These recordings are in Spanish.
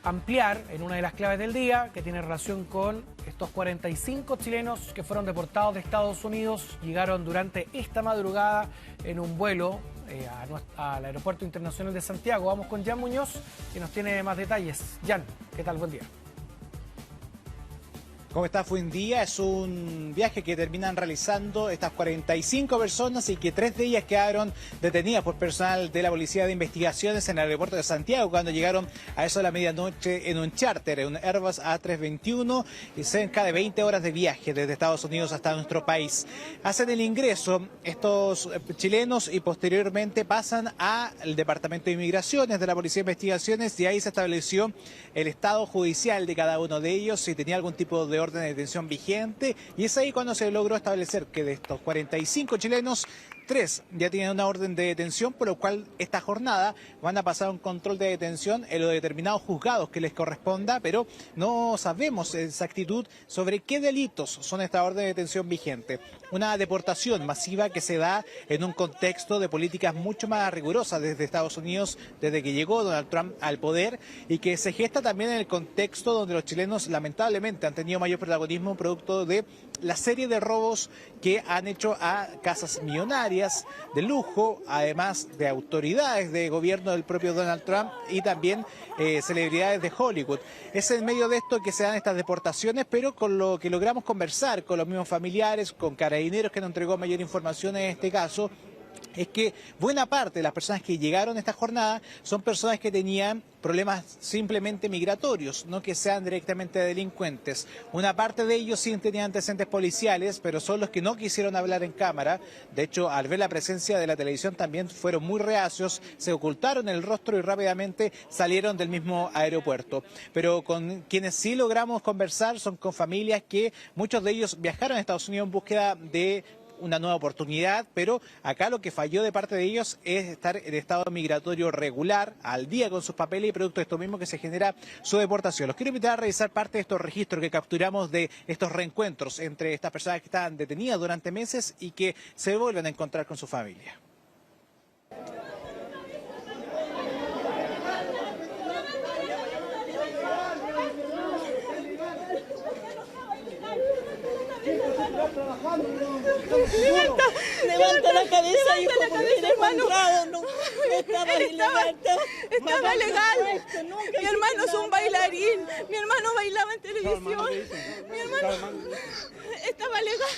ampliar en una de las claves del día, que tiene relación con estos 45 chilenos que fueron deportados de Estados Unidos, llegaron durante esta madrugada en un vuelo al Aeropuerto Internacional de Santiago. Vamos con Jan Muñoz, que nos tiene más detalles. Jan, ¿qué tal? Buen día. ¿Cómo está? Buen día. Es un viaje que terminan realizando estas 45 personas y que 3 de ellas quedaron detenidas por personal de la Policía de Investigaciones en el aeropuerto de Santiago cuando llegaron a eso de la medianoche en un charter, en un Airbus A321 y cerca de 20 horas de viaje desde Estados Unidos hasta nuestro país. Hacen el ingreso estos chilenos y posteriormente pasan al Departamento de Inmigraciones de la Policía de Investigaciones y ahí se estableció el estado judicial de cada uno de ellos, si tenía algún tipo de orden de detención vigente, y es ahí cuando se logró establecer que de estos 45 chilenos, 3 ya tienen una orden de detención, por lo cual esta jornada van a pasar a un control de detención en los determinados juzgados que les corresponda, pero no sabemos exactitud sobre qué delitos son esta orden de detención vigente. Una deportación masiva que se da en un contexto de políticas mucho más rigurosas desde Estados Unidos, desde que llegó Donald Trump al poder, y que se gesta también en el contexto donde los chilenos lamentablemente han tenido mayor protagonismo producto de la serie de robos que han hecho a casas millonarias de lujo, además de autoridades de gobierno del propio Donald Trump y también celebridades de Hollywood. Es en medio de esto que se dan estas deportaciones, pero con lo que logramos conversar con los mismos familiares, con Carabineros, que nos entregó mayor información en este caso, es que buena parte de las personas que llegaron a esta jornada son personas que tenían problemas simplemente migratorios, no que sean directamente delincuentes. Una parte de ellos sí tenían antecedentes policiales, pero son los que no quisieron hablar en cámara. De hecho, al ver la presencia de la televisión también fueron muy reacios, se ocultaron el rostro y rápidamente salieron del mismo aeropuerto. Pero con quienes sí logramos conversar son con familias que muchos de ellos viajaron a Estados Unidos en búsqueda de una nueva oportunidad, pero acá lo que falló de parte de ellos es estar en estado migratorio regular, al día con sus papeles, y producto de esto mismo que se genera su deportación. Los quiero invitar a revisar parte de estos registros que capturamos de estos reencuentros entre estas personas que estaban detenidas durante meses y que se vuelven a encontrar con su familia. Levanta la cabeza, hijo, porque eres honrado, no estaba ilegal. Estaba legal. Mi hermano es un bailarín. Mi hermano bailaba en televisión. Mi hermano estaba legal.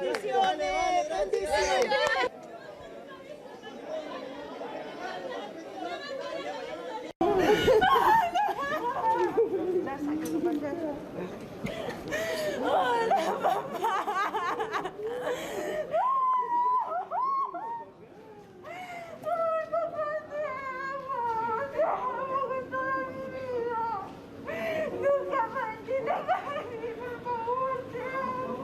Bendiciones, bendiciones. Hola, papá. Ay, papá, te amo con toda mi vida. Nunca más te dejaré, por favor, te amo.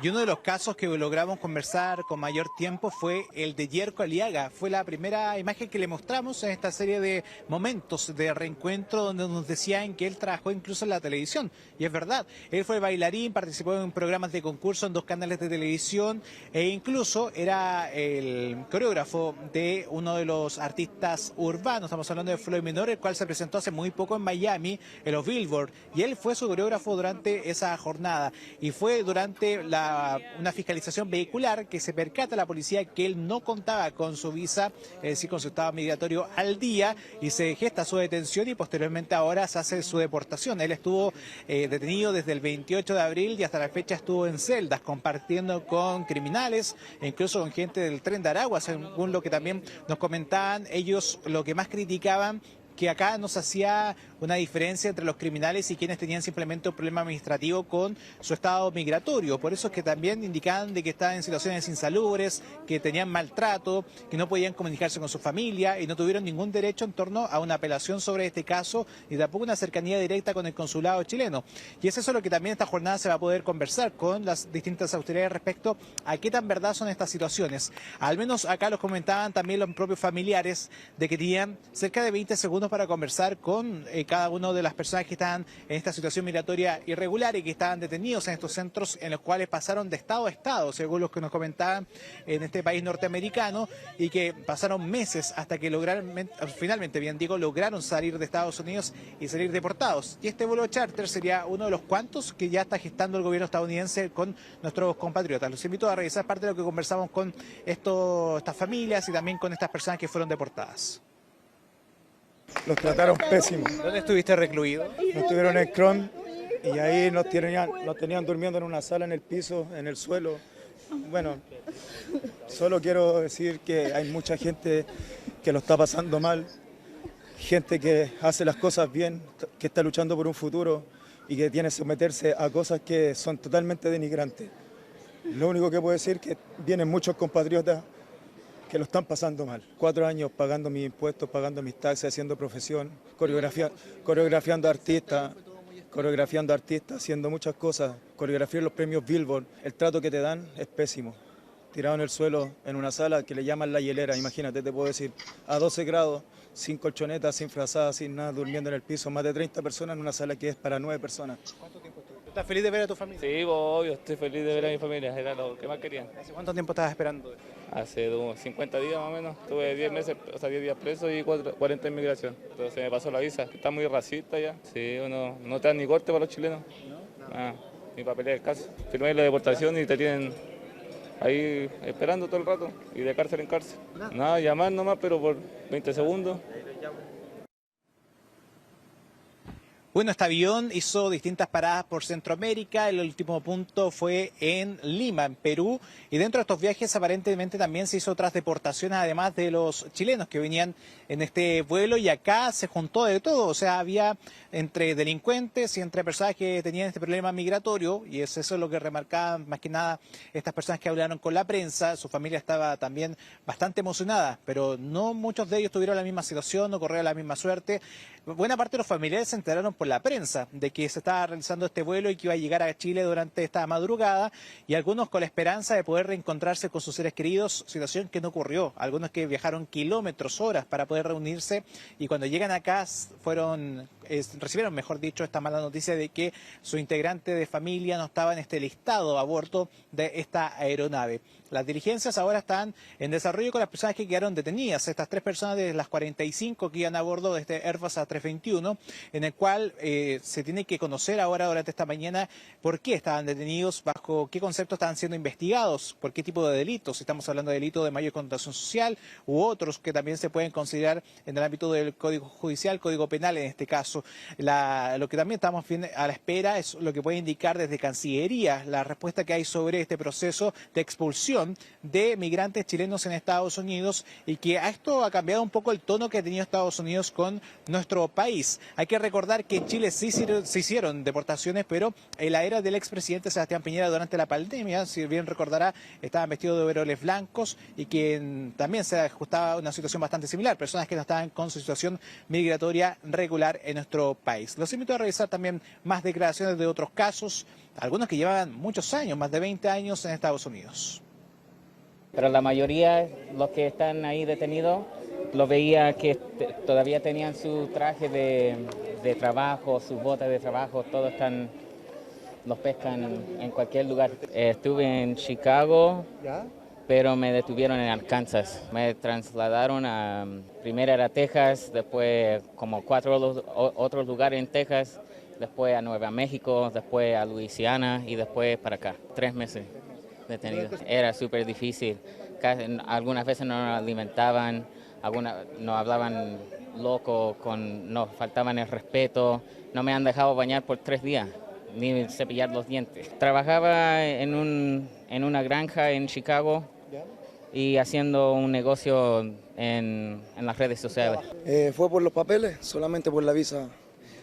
Y uno de los casos que logramos conversar con mayor tiempo fue el de Yerko Aliaga. Fue la primera imagen que le mostramos en esta serie de momentos de reencuentro donde nos decían que él trabajó incluso en la televisión. Y es verdad, él fue bailarín, participó en programas de concurso en 2 canales de televisión e incluso era el coreógrafo de uno de los artistas urbanos, estamos hablando de Floyd Menor, el cual se presentó hace muy poco en Miami, en los Billboard, y él fue su coreógrafo durante esa jornada. Y fue durante una fiscalización vehicular que se percata la policía que él no contaba con su visa, es decir, con su estado migratorio al día, y se gesta su detención y posteriormente ahora se hace su deportación. Él estuvo detenido desde el 28 de abril y hasta la fecha estuvo en celdas compartiendo con criminales e incluso con gente del Tren de Aragua, según lo que también nos comentaban. Ellos lo que más criticaban que acá no se hacía una diferencia entre los criminales y quienes tenían simplemente un problema administrativo con su estado migratorio. Por eso es que también indicaban de que estaban en situaciones insalubres, que tenían maltrato, que no podían comunicarse con su familia y no tuvieron ningún derecho en torno a una apelación sobre este caso y tampoco una cercanía directa con el consulado chileno. Y es eso lo que también esta jornada se va a poder conversar con las distintas autoridades respecto a qué tan verdad son estas situaciones. Al menos acá los comentaban también los propios familiares de que tenían cerca de 20 segundos para conversar con cada una de las personas que están en esta situación migratoria irregular y que estaban detenidos en estos centros en los cuales pasaron de estado a estado, según los que nos comentaban, en este país norteamericano, y que pasaron meses hasta que finalmente, bien digo, lograron salir de Estados Unidos y salir deportados. Y este vuelo charter sería uno de los cuantos que ya está gestando el gobierno estadounidense con nuestros compatriotas. Los invito a revisar parte de lo que conversamos con estas familias y también con estas personas que fueron deportadas. Los trataron pésimo. ¿Dónde estuviste recluido? Nos estuvieron en Cron y ahí nos tenían durmiendo en una sala, en el piso, en el suelo. Bueno, solo quiero decir que hay mucha gente que lo está pasando mal, gente que hace las cosas bien, que está luchando por un futuro y que tiene que someterse a cosas que son totalmente denigrantes. Lo único que puedo decir es que vienen muchos compatriotas que lo están pasando mal. 4 años pagando mis impuestos, pagando mis taxes, haciendo profesión, coreografiando artistas, haciendo muchas cosas, coreografiando los premios Billboard. El trato que te dan es pésimo. Tirado en el suelo, en una sala que le llaman la hielera, imagínate, te puedo decir, a 12 grados, sin colchonetas, sin frazadas, sin nada, durmiendo en el piso, más de 30 personas en una sala que es para 9 personas. ¿Cuánto tiempo estuviste? ¿Estás feliz de ver a tu familia? Sí, obvio, estoy feliz de ver a mi familia, era lo que más querían. ¿Hace cuánto tiempo estabas esperando? Hace unos 50 días más o menos, tuve 10 meses, o sea, 10 días preso y 40 en migración. Entonces me pasó la visa, está muy racista ya. Sí, uno no te dan ni corte para los chilenos, ni para pelear el caso. Firmé la deportación y te tienen ahí esperando todo el rato y de cárcel en cárcel. Nada, llamar nomás, pero por 20 segundos. Bueno, este avión hizo distintas paradas por Centroamérica. El último punto fue en Lima, en Perú. Y dentro de estos viajes aparentemente también se hizo otras deportaciones, además de los chilenos que venían en este vuelo. Y acá se juntó de todo. O sea, había entre delincuentes y entre personas que tenían este problema migratorio. Y eso es lo que remarcaban más que nada estas personas que hablaron con la prensa. Su familia estaba también bastante emocionada, pero no muchos de ellos tuvieron la misma situación, no corrieron la misma suerte. Buena parte de los familiares se enteraron por la prensa de que se estaba realizando este vuelo y que iba a llegar a Chile durante esta madrugada, y algunos con la esperanza de poder reencontrarse con sus seres queridos, situación que no ocurrió. Algunos que viajaron kilómetros, horas para poder reunirse, y cuando llegan acá recibieron, mejor dicho, esta mala noticia de que su integrante de familia no estaba en este listado a bordo de esta aeronave. Las diligencias ahora están en desarrollo con las personas que quedaron detenidas, estas 3 personas de las 45 que iban a bordo de este Airbus A321, en el cual se tiene que conocer ahora, durante esta mañana, por qué estaban detenidos, bajo qué conceptos estaban siendo investigados, por qué tipo de delitos. Estamos hablando de delitos de mayor connotación social u otros que también se pueden considerar en el ámbito del Código Judicial, Código Penal en este caso. Lo que también estamos a la espera es lo que puede indicar desde Cancillería la respuesta que hay sobre este proceso de expulsión de migrantes chilenos en Estados Unidos, y que a esto ha cambiado un poco el tono que ha tenido Estados Unidos con nuestro país. Hay que recordar que en Chile sí se hicieron deportaciones, pero en la era del expresidente Sebastián Piñera durante la pandemia, si bien recordará, estaban vestidos de overoles blancos, y que también se ajustaba a una situación bastante similar, personas que no estaban con su situación migratoria regular en nuestro país. Los invito a revisar también más declaraciones de otros casos, algunos que llevaban muchos años, más de 20 años en Estados Unidos. Pero la mayoría, los que están ahí detenidos, lo veía que todavía tenían su traje de trabajo, sus botas de trabajo, todos los pescan en cualquier lugar. Estuve en Chicago, pero me detuvieron en Arkansas. Me trasladaron primero era Texas, después como 4 otros lugares en Texas, después a Nueva México, después a Luisiana y después para acá. 3 meses. Detenidos. Era súper difícil. Algunas veces no nos alimentaban, nos hablaban loco, nos faltaban el respeto. No me han dejado bañar por 3 días, ni cepillar los dientes. Trabajaba en una granja en Chicago y haciendo un negocio en las redes sociales. Fue por los papeles, solamente por la visa.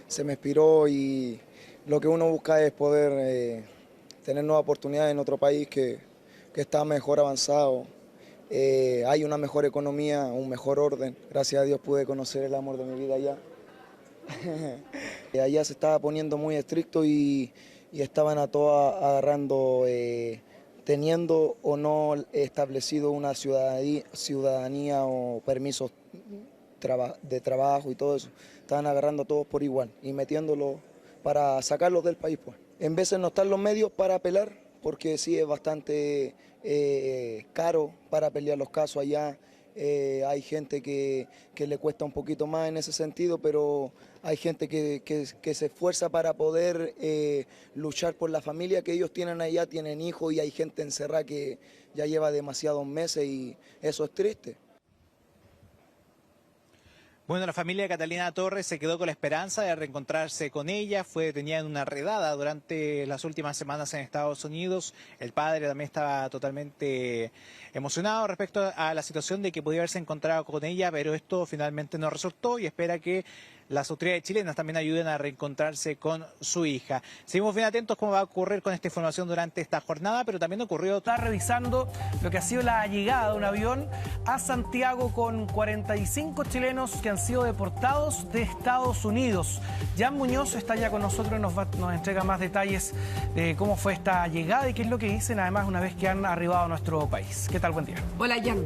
Se me expiró y lo que uno busca es poder tener nuevas oportunidades en otro país que está mejor avanzado. Hay una mejor economía, un mejor orden. Gracias a Dios pude conocer el amor de mi vida allá. Allá se estaba poniendo muy estricto y estaban a todas agarrando, teniendo o no establecido una ciudadanía o permisos trabajo y todo eso. Estaban agarrando a todos por igual y metiéndolos para sacarlos del país, pues. En veces no están los medios para apelar, porque sí es bastante caro para pelear los casos allá. Hay gente que le cuesta un poquito más en ese sentido, pero hay gente que se esfuerza para poder luchar por la familia que ellos tienen allá, tienen hijos, y hay gente encerrada que ya lleva demasiados meses y eso es triste. Bueno, la familia de Catalina Torres se quedó con la esperanza de reencontrarse con ella. Fue detenida en una redada durante las últimas semanas en Estados Unidos. El padre también estaba totalmente emocionado respecto a la situación de que podía haberse encontrado con ella, pero esto finalmente no resultó y espera que las autoridades chilenas también ayuden a reencontrarse con su hija. Seguimos bien atentos cómo va a ocurrir con esta información durante esta jornada, pero también ocurrió... Está revisando lo que ha sido la llegada de un avión a Santiago con 45 chilenos que han sido deportados de Estados Unidos. Jan Muñoz está ya con nosotros y nos entrega más detalles de cómo fue esta llegada y qué es lo que dicen además una vez que han arribado a nuestro país. ¿Qué tal? Buen día. Hola, Jan.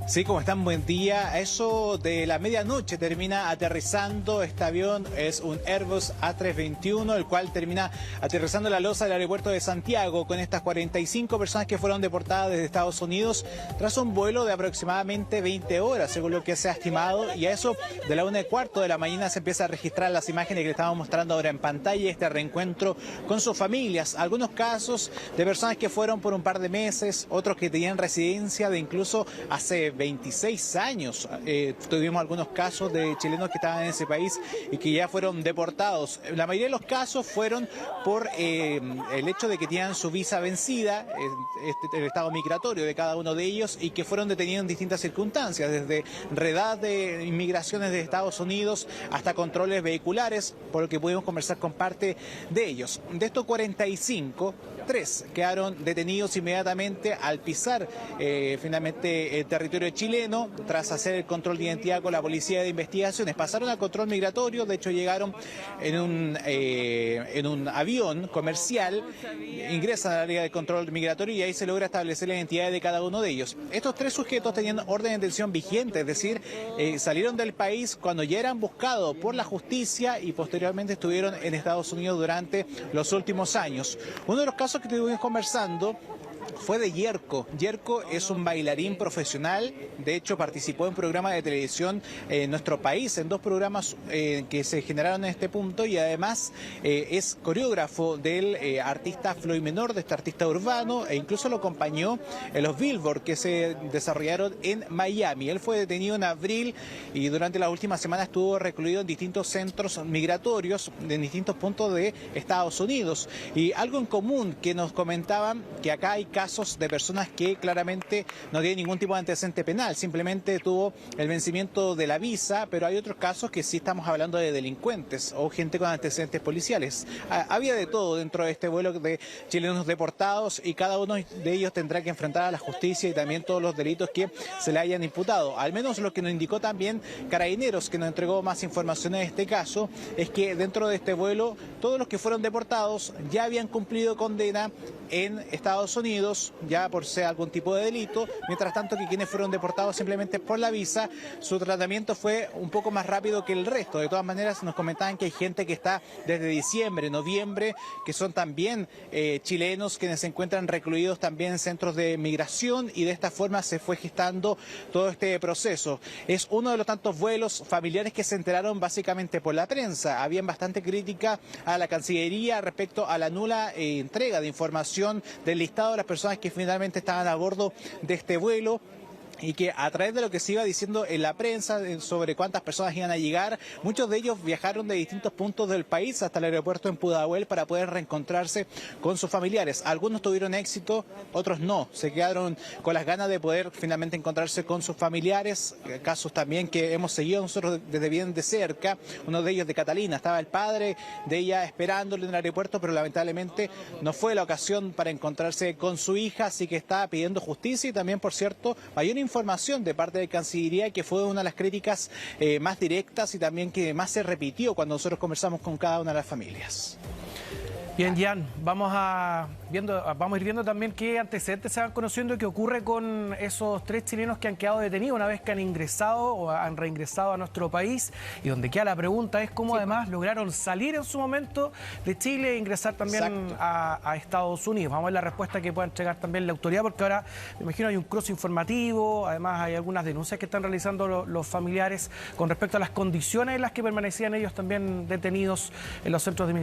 Sí, ¿cómo están? Buen día. A eso de la medianoche termina aterrizando este avión. Es un Airbus A321, el cual termina aterrizando en la losa del aeropuerto de Santiago con estas 45 personas que fueron deportadas desde Estados Unidos tras un vuelo de aproximadamente 20 horas, según lo que se ha estimado. Y a eso de la 1:15 de la mañana se empieza a registrar las imágenes que le estamos mostrando ahora en pantalla, este reencuentro con sus familias. Algunos casos de personas que fueron por un par de meses, otros que tenían residencia de incluso hace 26 años. Tuvimos algunos casos de chilenos que estaban en ese país y que ya fueron deportados. La mayoría de los casos fueron por el hecho de que tenían su visa vencida, el estado migratorio de cada uno de ellos, y que fueron detenidos en distintas circunstancias, desde redadas de inmigraciones de Estados Unidos hasta controles vehiculares, por lo que pudimos conversar con parte de ellos. De estos 45, 3 quedaron detenidos inmediatamente al pisar finalmente el territorio chileno tras hacer el control de identidad con la Policía de Investigaciones. Pasaron al control migratorio, de hecho llegaron en un avión comercial, ingresan al área de control migratorio y ahí se logra establecer la identidad de cada uno de ellos. Estos 3 sujetos tenían orden de detención vigente, es decir, salieron del país cuando ya eran buscados por la justicia y posteriormente estuvieron en Estados Unidos durante los últimos años. Uno de los casos que estuvimos conversando fue de Yerko. Yerko es un bailarín profesional, de hecho participó en programas de televisión en nuestro país, en 2 programas que se generaron en este punto, y además es coreógrafo del artista Floyd Menor, de este artista urbano, e incluso lo acompañó en los Billboard que se desarrollaron en Miami. Él fue detenido en abril y durante las últimas semanas estuvo recluido en distintos centros migratorios en distintos puntos de Estados Unidos. Y algo en común que nos comentaban, que acá hay casos de personas que claramente no tienen ningún tipo de antecedente penal, simplemente tuvo el vencimiento de la visa, pero hay otros casos que sí estamos hablando de delincuentes o gente con antecedentes policiales. Había de todo dentro de este vuelo de chilenos deportados y cada uno de ellos tendrá que enfrentar a la justicia y también todos los delitos que se le hayan imputado. Al menos lo que nos indicó también Carabineros, que nos entregó más información en este caso, es que dentro de este vuelo todos los que fueron deportados ya habían cumplido condena en Estados Unidos, ya por ser algún tipo de delito, mientras tanto que quienes fueron deportados simplemente por la visa, su tratamiento fue un poco más rápido que el resto. De todas maneras, nos comentaban que hay gente que está desde diciembre, noviembre, que son también chilenos, quienes se encuentran recluidos también en centros de migración, y de esta forma se fue gestando todo este proceso. Es uno de los tantos vuelos familiares que se enteraron básicamente por la prensa. Habían bastante crítica a la Cancillería respecto a la nula entrega de información del listado de las personas que finalmente estaban a bordo de este vuelo, y que a través de lo que se iba diciendo en la prensa sobre cuántas personas iban a llegar, muchos de ellos viajaron de distintos puntos del país hasta el aeropuerto en Pudahuel para poder reencontrarse con sus familiares. Algunos tuvieron éxito, otros no, se quedaron con las ganas de poder finalmente encontrarse con sus familiares. Casos también que hemos seguido nosotros desde bien de cerca, uno de ellos de Catalina, estaba el padre de ella esperándole en el aeropuerto, pero lamentablemente no fue la ocasión para encontrarse con su hija, así que está pidiendo justicia y también, por cierto, mayor información de parte de Cancillería, que fue una de las críticas más directas y también que más se repitió cuando nosotros conversamos con cada una de las familias. Bien, Jan, vamos a ir viendo también qué antecedentes se van conociendo y qué ocurre con esos 3 chilenos que han quedado detenidos una vez que han ingresado o han reingresado a nuestro país, y donde queda la pregunta es cómo además lograron salir en su momento de Chile e ingresar también a Estados Unidos. Vamos a ver la respuesta que pueda entregar también la autoridad, porque ahora me imagino hay un cruce informativo, además hay algunas denuncias que están realizando los familiares con respecto a las condiciones en las que permanecían ellos también detenidos en los centros de inmigración.